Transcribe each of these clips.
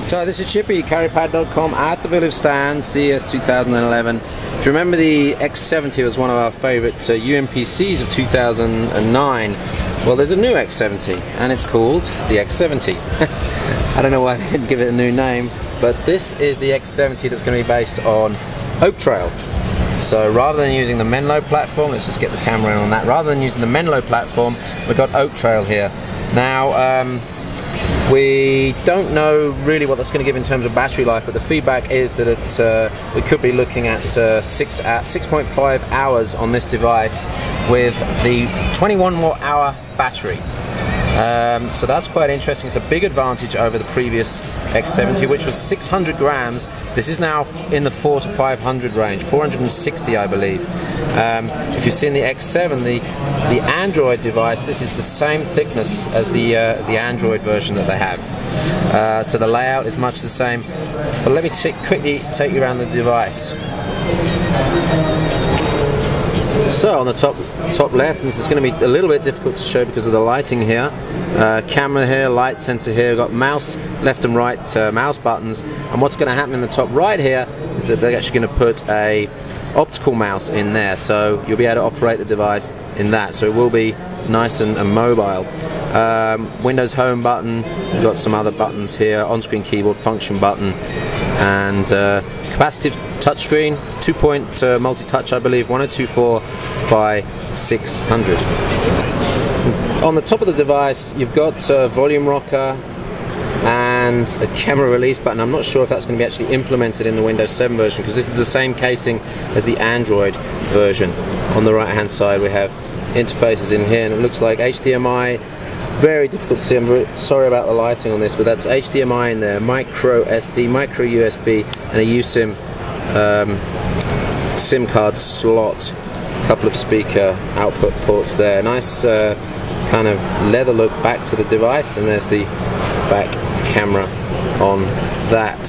So this is Chippy, carrypad.com at the Viliv stand, CES 2011. Do you remember the X70 was one of our favourite UMPCs of 2009? Well, there's a new X70 and it's called the X70. I don't know why they didn't give it a new name, but this is the X70 that's going to be based on Oaktrail. So rather than using the Menlo platform, let's just get the camera in on that, rather than using the Menlo platform, we've got Oaktrail here. Now, we don't know really what that's going to give in terms of battery life, but the feedback is that we could be looking at 6.5 hours on this device with the 21 watt hour battery. So that's quite interesting. It's a big advantage over the previous X70, which was 600 grams. This is now in the 400 to 500 range, 460 I believe. If you've seen the X7, the Android device, this is the same thickness as the Android version that they have. So the layout is much the same. But let me quickly take you around the device. So on the top left, this is going to be a little bit difficult to show because of the lighting here. Camera here, light sensor here, we've got mouse, left and right mouse buttons, and what's going to happen in the top right here is that they're actually going to put a optical mouse in there, so you'll be able to operate the device in that, so it will be nice and mobile. Windows home button, we've got some other buttons here, on-screen keyboard function button, and capacitive touchscreen, 2-point multi-touch I believe, 1024 by 600. On the top of the device you've got a volume rocker and a camera release button. I'm not sure if that's going to be actually implemented in the Windows 7 version because this is the same casing as the Android version. On the right hand side we have interfaces in here and it looks like HDMI. Very difficult to see, I'm very sorry about the lighting on this, but that's HDMI in there, micro SD, micro USB, and a USIM SIM card slot, a couple of speaker output ports there. Nice kind of leather look back to the device, and there's the back camera on that.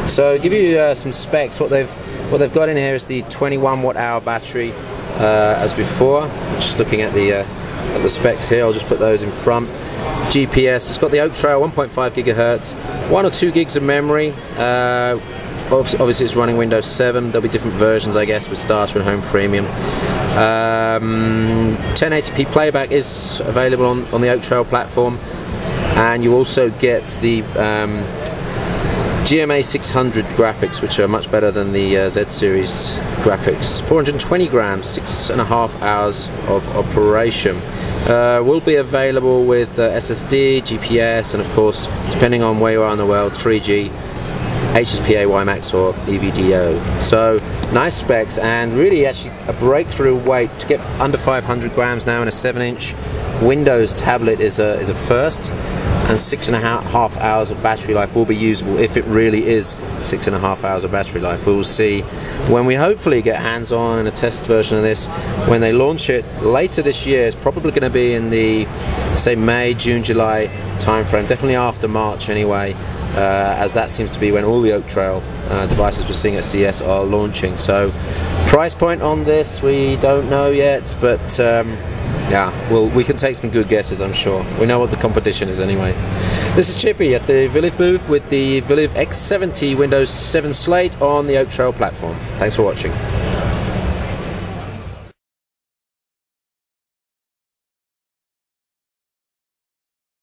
So give you some specs. What they've got in here is the 21 watt hour battery as before. Just looking at the specs here, I'll just put those in front. GPS, it's got the Oaktrail 1.5 gigahertz, 1 or 2 gigs of memory. Obviously it's running Windows 7, there'll be different versions I guess with Starter and Home Premium. 1080p playback is available on the Oaktrail platform, and you also get the GMA 600 graphics, which are much better than the Z series graphics. 420 grams, 6.5 hours of operation. Will be available with SSD, GPS, and of course, depending on where you are in the world, 3G, HSPA, WiMAX, or EVDO. So nice specs, and really actually a breakthrough weight to get under 500 grams now in a 7-inch Windows tablet is a first. And 6.5 hours of battery life will be usable if it really is 6.5 hours of battery life. We will see when we hopefully get hands-on in a test version of this. When they launch it later this year, it's probably going to be in the, say, May, June, July timeframe. Definitely after March anyway, as that seems to be when all the Oaktrail devices we're seeing at CES are launching. So price point on this we don't know yet, but yeah, well, we can take some good guesses, I'm sure. We know what the competition is anyway. This is Chippy at the Viliv booth with the Viliv X70 Windows 7 Slate on the Oaktrail platform. Thanks for watching.